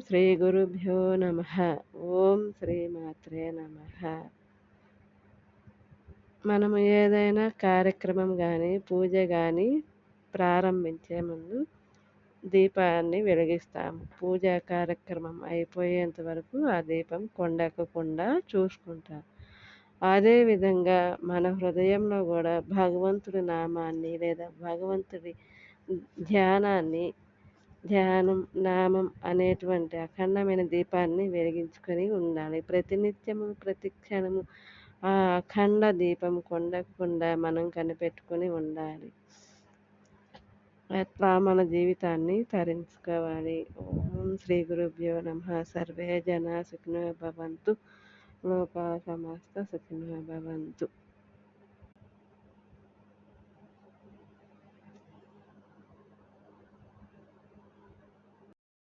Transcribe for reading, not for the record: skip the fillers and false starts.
శ్రీ గురుభ్యో నమః. ఓం శ్రీమాత్రే నమః. మనము ఏదైనా కార్యక్రమం గానీ, పూజ గానీ ప్రారంభించే ముందు దీపాన్ని వెలిగిస్తాము. పూజా కార్యక్రమం అయిపోయేంత వరకు ఆ దీపం కొండెక్కకుండా చూసుకుంటాం. అదేవిధంగా మన హృదయంలో గూడా భగవంతుడి నామాన్ని లేదా భగవంతుడి ధ్యానాన్ని ధ్యానం, నామం అనేటువంటి అఖండమైన దీపాన్ని వెలిగించుకొని ఉండాలి. ప్రతినిత్యము, ప్రతి క్షణము ఆ అఖండ దీపం కొండకుండా మనం కనిపెట్టుకొని ఉండాలి. అట్లా మన జీవితాన్ని తరించుకోవాలి. ఓం శ్రీ గురుభ్యో నమః. సర్వే జనా సుఖినో భవంతు. లోకా సమస్త సుఖినో భవంతు.